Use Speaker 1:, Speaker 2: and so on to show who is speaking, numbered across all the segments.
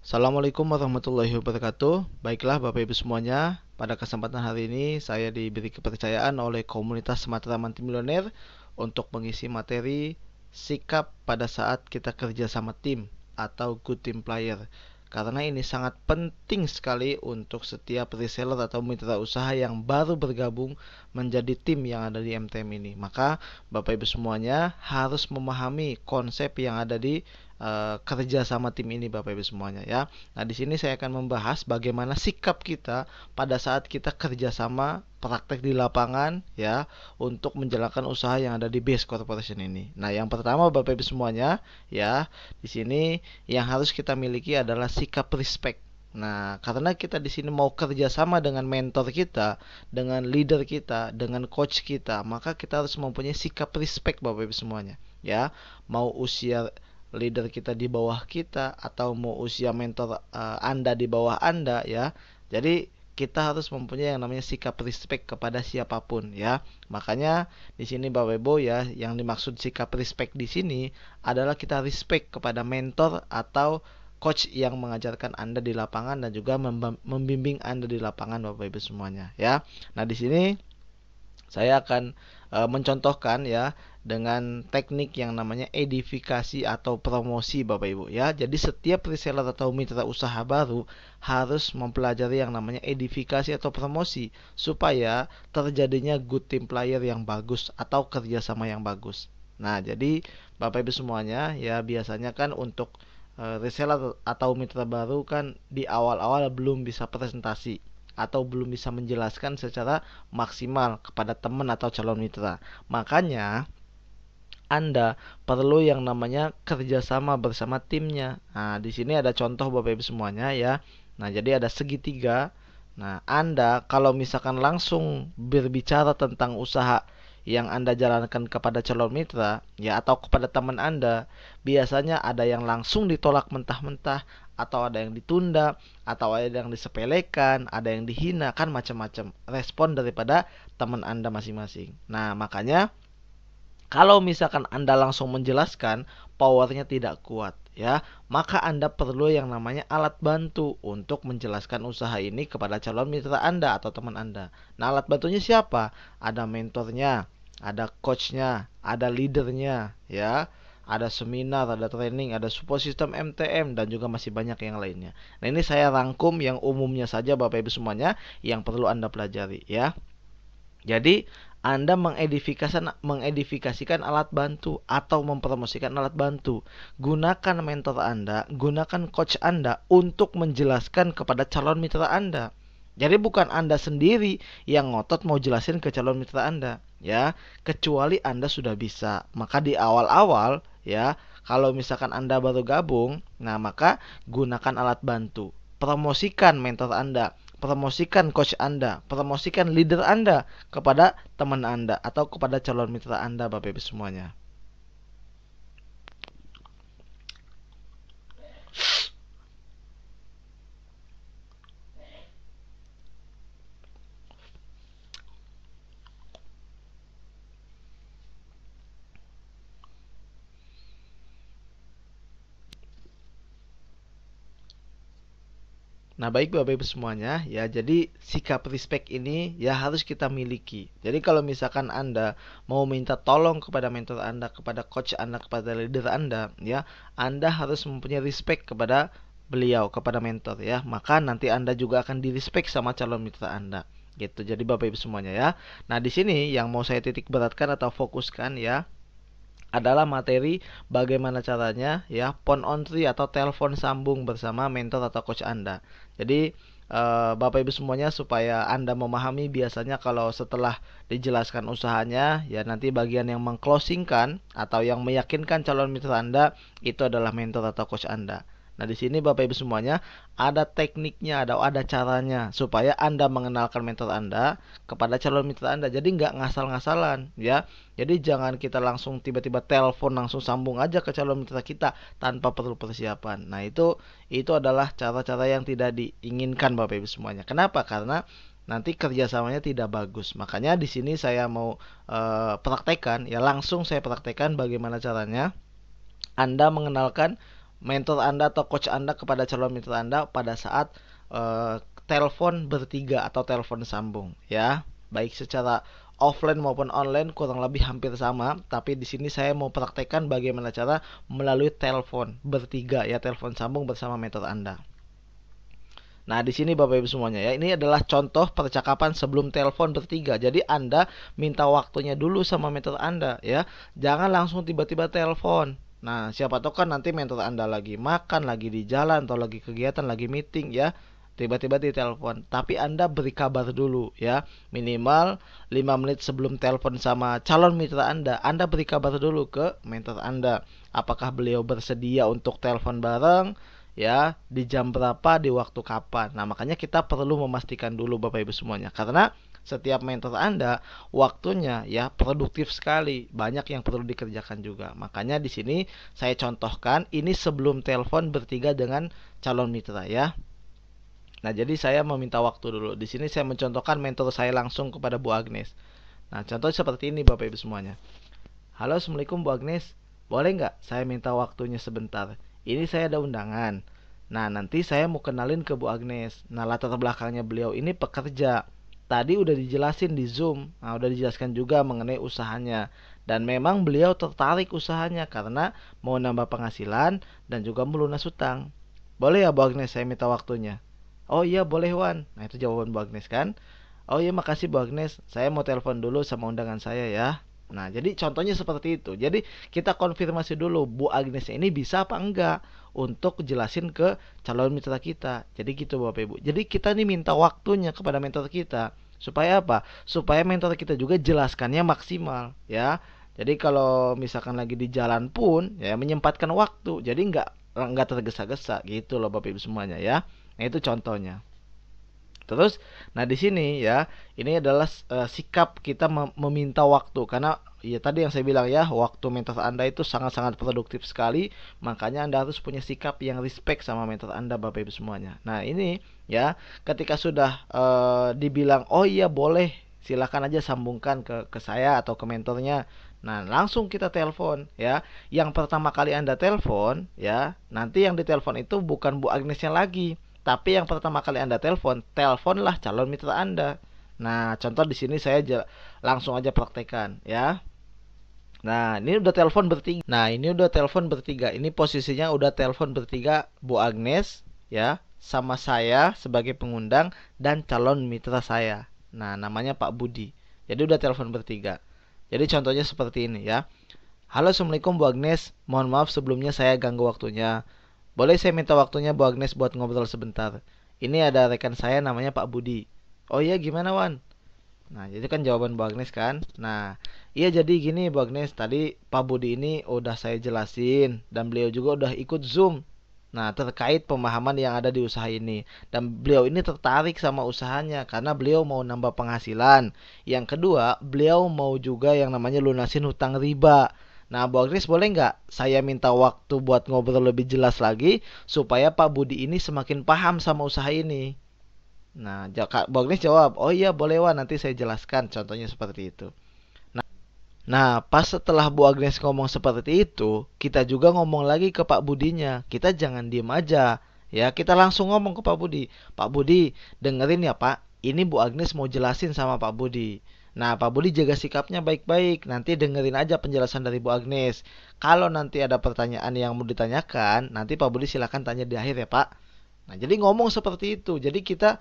Speaker 1: Assalamualaikum warahmatullahi wabarakatuh. Baiklah Bapak Ibu semuanya, pada kesempatan hari ini saya diberi kepercayaan oleh komunitas Sumatera Multimilioner untuk mengisi materi sikap pada saat kita kerja sama tim atau good team player. Karena ini sangat penting sekali untuk setiap reseller atau mitra usaha yang baru bergabung menjadi tim yang ada di MTM ini. Maka Bapak Ibu semuanya harus memahami konsep yang ada di kerja sama tim ini Bapak Ibu semuanya ya. Nah, di sini saya akan membahas bagaimana sikap kita pada saat kita kerja sama praktek di lapangan ya untuk menjalankan usaha yang ada di base corporation ini. Nah, yang pertama Bapak Ibu semuanya ya, di sini yang harus kita miliki adalah sikap respect. Nah, karena kita di sini mau kerja sama dengan mentor kita, dengan leader kita, dengan coach kita, maka kita harus mempunyai sikap respect Bapak Ibu semuanya ya. Mau usia leader kita di bawah kita atau mau usia mentor Anda di bawah Anda ya. Jadi kita harus mempunyai yang namanya sikap respect kepada siapapun ya. Makanya di sini Bapak Ibu ya, yang dimaksud sikap respect di sini adalah kita respect kepada mentor atau coach yang mengajarkan Anda di lapangan dan juga membimbing Anda di lapangan Bapak Ibu semuanya ya. Nah, di sini saya akan mencontohkan ya dengan teknik yang namanya edifikasi atau promosi Bapak Ibu ya. Jadi setiap reseller atau mitra usaha baru harus mempelajari yang namanya edifikasi atau promosi supaya terjadinya good team player yang bagus atau kerjasama yang bagus. Nah, jadi Bapak Ibu semuanya ya, biasanya kan untuk reseller atau mitra baru kan di awal-awal belum bisa presentasi atau belum bisa menjelaskan secara maksimal kepada teman atau calon mitra. Makanya Anda perlu yang namanya kerjasama bersama timnya. Nah, di sini ada contoh Bapak Ibu semuanya ya. Nah, jadi ada segitiga. Nah, Anda kalau misalkan langsung berbicara tentang usaha yang Anda jalankan kepada calon mitra ya atau kepada teman Anda, biasanya ada yang langsung ditolak mentah-mentah, atau ada yang ditunda, atau ada yang disepelekan, ada yang dihina, kan macam-macam respon daripada teman Anda masing-masing. Nah, makanya kalau misalkan Anda langsung menjelaskan, powernya tidak kuat ya, maka Anda perlu yang namanya alat bantu untuk menjelaskan usaha ini kepada calon mitra Anda atau teman Anda. Nah, alat bantunya siapa? Ada mentornya, ada coachnya, ada leadernya ya, ada seminar, ada training, ada support system MTM, dan juga masih banyak yang lainnya. Nah, ini saya rangkum yang umumnya saja Bapak Ibu semuanya yang perlu Anda pelajari ya. Jadi Anda mengedifikasikan alat bantu atau mempromosikan alat bantu. Gunakan mentor Anda, gunakan coach Anda untuk menjelaskan kepada calon mitra Anda. Jadi bukan Anda sendiri yang ngotot mau jelasin ke calon mitra Anda ya, kecuali Anda sudah bisa. Maka di awal-awal ya, kalau misalkan Anda baru gabung, nah maka gunakan alat bantu. Promosikan mentor Anda, promosikan coach Anda, promosikan leader Anda kepada teman Anda atau kepada calon mitra Anda Bapak Ibu semuanya. Nah, baik Bapak Ibu semuanya ya, jadi sikap respect ini ya harus kita miliki. Jadi kalau misalkan Anda mau minta tolong kepada mentor Anda, kepada coach Anda, kepada leader Anda ya, Anda harus mempunyai respect kepada beliau, kepada mentor ya. Maka nanti Anda juga akan di respect sama calon mitra Anda. Gitu. Jadi Bapak Ibu semuanya ya. Nah, di sini yang mau saya titik beratkan atau fokuskan ya adalah materi bagaimana caranya ya phone on tree atau telepon sambung bersama mentor atau coach Anda. Jadi Bapak Ibu semuanya, supaya Anda memahami, biasanya kalau setelah dijelaskan usahanya ya, nanti bagian yang mengclosingkan atau yang meyakinkan calon mitra Anda itu adalah mentor atau coach Anda. Nah, di sini Bapak Ibu semuanya ada tekniknya, ada caranya supaya Anda mengenalkan mentor Anda kepada calon mitra Anda. Jadi nggak ngasal-ngasalan ya. Jadi jangan kita langsung tiba-tiba telepon langsung sambung aja ke calon mitra kita tanpa perlu persiapan. Nah, itu adalah cara-cara yang tidak diinginkan Bapak Ibu semuanya. Kenapa? Karena nanti kerjasamanya tidak bagus. Makanya di sini saya mau praktekkan ya, langsung saya praktekkan bagaimana caranya Anda mengenalkan mentor Anda atau coach Anda kepada calon mitra Anda pada saat telepon bertiga atau telepon sambung ya. Baik secara offline maupun online kurang lebih hampir sama, tapi di sini saya mau praktekkan bagaimana cara melalui telepon bertiga ya, telepon sambung bersama mentor Anda. Nah, di sini Bapak Ibu semuanya ya, ini adalah contoh percakapan sebelum telepon bertiga. Jadi Anda minta waktunya dulu sama mentor Anda ya. Jangan langsung tiba-tiba telepon. Nah, siapa tahu kan nanti mentor Anda lagi makan, lagi di jalan atau lagi kegiatan, lagi meeting ya. Tiba-tiba ditelepon. Tapi Anda beri kabar dulu ya. Minimal 5 menit sebelum telepon sama calon mitra Anda beri kabar dulu ke mentor Anda. Apakah beliau bersedia untuk telepon bareng? Ya, di jam berapa, di waktu kapan. Nah, makanya kita perlu memastikan dulu Bapak Ibu semuanya. Karena setiap mentor Anda waktunya ya produktif sekali, banyak yang perlu dikerjakan juga. Makanya di sini saya contohkan ini sebelum telepon bertiga dengan calon mitra ya. Nah, jadi saya meminta waktu dulu. Di sini saya mencontohkan mentor saya langsung kepada Bu Agnes. Nah, contoh seperti ini Bapak Ibu semuanya. Halo, Assalamualaikum Bu Agnes. Boleh nggak saya minta waktunya sebentar? Ini saya ada undangan. Nah, nanti saya mau kenalin ke Bu Agnes. Nah, latar belakangnya beliau ini pekerja. Tadi udah dijelasin di Zoom. Nah, udah dijelaskan juga mengenai usahanya. Dan memang beliau tertarik usahanya karena mau nambah penghasilan dan juga melunas utang. Boleh ya Bu Agnes saya minta waktunya? Oh iya boleh Wan. Nah, itu jawaban Bu Agnes kan. Oh iya makasih Bu Agnes. Saya mau telepon dulu sama undangan saya ya. Nah, jadi contohnya seperti itu. Jadi kita konfirmasi dulu Bu Agnes ini bisa apa enggak untuk jelasin ke calon mitra kita. Jadi gitu Bapak Ibu. Jadi kita nih minta waktunya kepada mentor kita. Supaya apa? Supaya mentor kita juga jelaskannya maksimal ya. Jadi kalau misalkan lagi di jalan pun ya menyempatkan waktu. Jadi enggak tergesa-gesa gitu loh Bapak Ibu semuanya ya. Nah, itu contohnya. Terus, nah di sini ya, ini adalah sikap kita meminta waktu karena ya tadi yang saya bilang ya, waktu mentor Anda itu sangat-sangat produktif sekali, makanya Anda harus punya sikap yang respect sama mentor Anda Bapak Ibu semuanya. Nah, ini ya, ketika sudah dibilang oh iya boleh, silakan aja sambungkan ke saya atau ke mentornya. Nah, langsung kita telepon ya. Yang pertama kali Anda telepon ya, nanti yang ditelepon itu bukan Bu Agnesnya lagi, tapi yang pertama kali Anda teleponlah calon mitra Anda. Nah, contoh di sini saya langsung aja praktekkan ya. Nah, ini udah telepon bertiga. Nah, ini udah telepon bertiga. Ini posisinya udah telepon bertiga Bu Agnes ya, sama saya sebagai pengundang dan calon mitra saya. Nah, namanya Pak Budi. Jadi udah telepon bertiga. Jadi contohnya seperti ini ya. Halo, Assalamualaikum Bu Agnes. Mohon maaf sebelumnya saya ganggu waktunya. Boleh saya minta waktunya Bu Agnes buat ngobrol sebentar? Ini ada rekan saya namanya Pak Budi. Oh iya gimana Wan? Nah itu kan jawaban Bu Agnes kan. Nah iya jadi gini Bu Agnes, tadi Pak Budi ini udah saya jelasin dan beliau juga udah ikut Zoom. Nah terkait pemahaman yang ada di usaha ini. Dan beliau ini tertarik sama usahanya karena beliau mau nambah penghasilan. Yang kedua beliau mau juga yang namanya lunasin hutang riba. Nah, Bu Agnes boleh nggak saya minta waktu buat ngobrol lebih jelas lagi supaya Pak Budi ini semakin paham sama usaha ini. Nah, Bu Agnes jawab, oh iya boleh Wan, nanti saya jelaskan contohnya seperti itu. Nah, pas setelah Bu Agnes ngomong seperti itu, kita juga ngomong lagi ke Pak Budinya. Kita jangan diem aja. Ya, kita langsung ngomong ke Pak Budi. Pak Budi, dengerin ya Pak. Ini Bu Agnes mau jelasin sama Pak Budi. Nah, Pak Budi jaga sikapnya baik-baik. Nanti dengerin aja penjelasan dari Bu Agnes. Kalau nanti ada pertanyaan yang mau ditanyakan, nanti Pak Budi silakan tanya di akhir ya Pak. Nah, jadi ngomong seperti itu. Jadi kita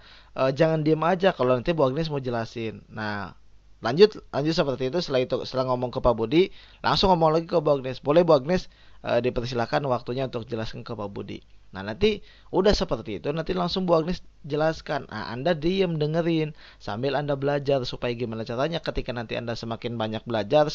Speaker 1: jangan diem aja kalau nanti Bu Agnes mau jelasin. Nah, lanjut seperti itu. Setelah ngomong ke Pak Budi, langsung ngomong lagi ke Bu Agnes. Boleh Bu Agnes dipersilakan waktunya untuk jelaskan ke Pak Budi. Nah nanti udah seperti itu, nanti langsung Bu Agnes jelaskan. Nah Anda diem dengerin sambil Anda belajar supaya gimana caranya ketika nanti Anda semakin banyak belajar,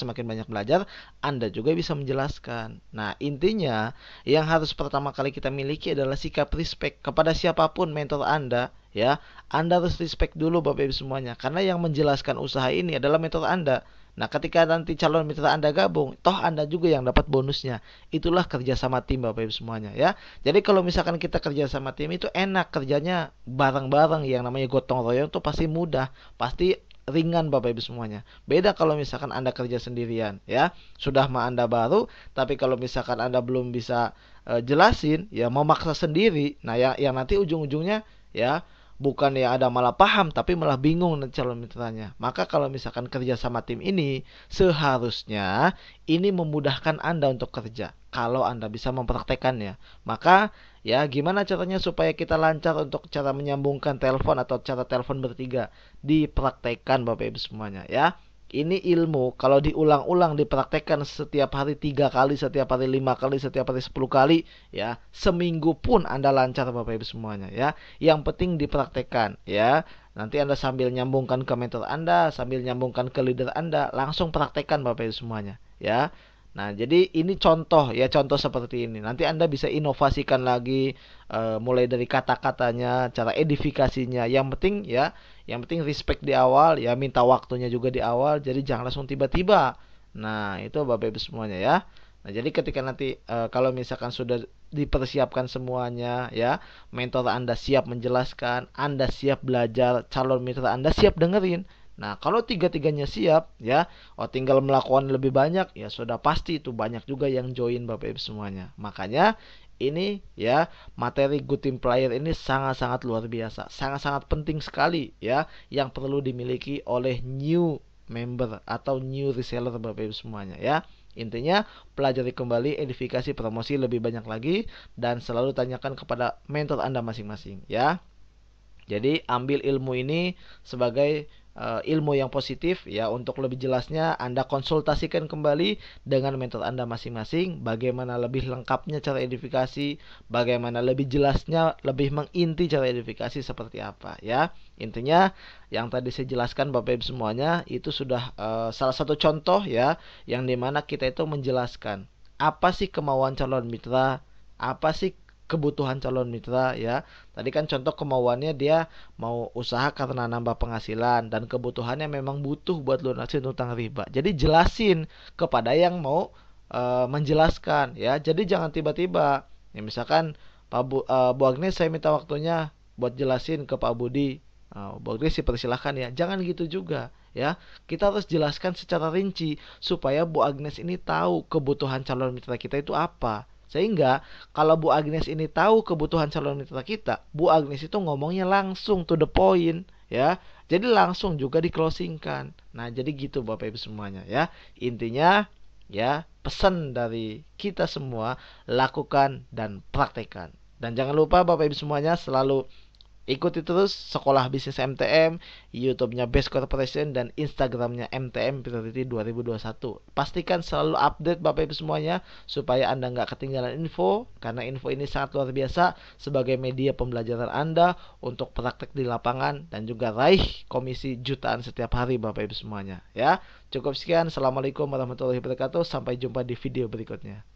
Speaker 1: Anda juga bisa menjelaskan. Nah intinya yang harus pertama kali kita miliki adalah sikap respect kepada siapapun mentor Anda. Ya, Anda harus respect dulu Bapak Ibu semuanya, karena yang menjelaskan usaha ini adalah mentor Anda. Nah, ketika nanti calon mitra Anda gabung, toh Anda juga yang dapat bonusnya. Itulah kerja sama tim Bapak Ibu semuanya ya. Jadi kalau misalkan kita kerja sama tim itu enak, kerjanya bareng-bareng, yang namanya gotong royong itu pasti mudah. Pasti ringan Bapak Ibu semuanya. Beda kalau misalkan Anda kerja sendirian ya. Sudah mah Anda baru, tapi kalau misalkan Anda belum bisa jelasin ya memaksa sendiri. Nah, yang nanti ujung-ujungnya ya bukan ya ada malah paham tapi malah bingung calon mitranya. Maka kalau misalkan kerja sama tim ini seharusnya ini memudahkan Anda untuk kerja kalau Anda bisa mempraktekannya. Maka ya gimana caranya supaya kita lancar untuk cara menyambungkan telepon atau cara telepon bertiga, dipraktekkan Bapak Ibu semuanya ya. Ini ilmu kalau diulang-ulang dipraktekkan setiap hari 3 kali, setiap hari 5 kali, setiap hari 10 kali ya, seminggu pun Anda lancar Bapak Ibu semuanya ya. Yang penting dipraktekkan ya. Nanti Anda sambil nyambungkan ke mentor Anda, sambil nyambungkan ke leader Anda, langsung praktekkan Bapak Ibu semuanya ya. Nah, jadi ini contoh ya, contoh seperti ini. Nanti Anda bisa inovasikan lagi mulai dari kata-katanya, cara edifikasinya. Yang penting ya, yang penting respect di awal ya, minta waktunya juga di awal. Jadi jangan langsung tiba-tiba. Nah, itu Bapak Ibu semuanya ya. Nah, jadi ketika nanti kalau misalkan sudah dipersiapkan semuanya ya, mentor Anda siap menjelaskan, Anda siap belajar, calon mitra Anda siap dengerin. Nah, kalau tiga-tiganya siap ya, tinggal melakukan lebih banyak ya, sudah pasti itu banyak juga yang join Bapak Ibu semuanya. Makanya ini ya, materi Good Team Player ini sangat-sangat luar biasa, sangat-sangat penting sekali ya, yang perlu dimiliki oleh new member atau new reseller Bapak Ibu semuanya ya. Intinya pelajari kembali, edifikasi, promosi lebih banyak lagi, dan selalu tanyakan kepada mentor Anda masing-masing ya. Jadi ambil ilmu ini sebagai ilmu yang positif ya. Untuk lebih jelasnya Anda konsultasikan kembali dengan mentor Anda masing-masing, bagaimana lebih lengkapnya cara edifikasi, bagaimana lebih jelasnya, lebih menginti cara edifikasi seperti apa ya. Intinya yang tadi saya jelaskan Bapak Ibu semuanya itu sudah salah satu contoh ya, yang dimana kita itu menjelaskan apa sih kemauan calon mitra, apa sih kebutuhan calon mitra ya. Tadi kan contoh kemauannya dia mau usaha karena nambah penghasilan, dan kebutuhannya memang butuh buat lunasin utang riba. Jadi jelasin kepada yang mau menjelaskan ya. Jadi jangan tiba-tiba ya, misalkan Bu Agnes saya minta waktunya buat jelasin ke Pak Budi. Bu Agnes dipersilahkan ya. Jangan gitu juga ya. Kita harus jelaskan secara rinci supaya Bu Agnes ini tahu kebutuhan calon mitra kita itu apa. Sehingga kalau Bu Agnes ini tahu kebutuhan calon mitra kita, Bu Agnes itu ngomongnya langsung to the point ya. Jadi langsung juga di closingkan. Nah, jadi gitu Bapak Ibu semuanya ya. Intinya ya, pesan dari kita semua, lakukan dan praktekkan. Dan jangan lupa Bapak Ibu semuanya selalu ikuti terus Sekolah Bisnis MTM, YouTube-nya Best Corporation, dan Instagram-nya MTM Priority 2021. Pastikan selalu update Bapak Ibu semuanya supaya Anda nggak ketinggalan info, karena info ini sangat luar biasa sebagai media pembelajaran Anda untuk praktek di lapangan dan juga raih komisi jutaan setiap hari Bapak Ibu semuanya ya. Cukup sekian. Assalamualaikum warahmatullahi wabarakatuh. Sampai jumpa di video berikutnya.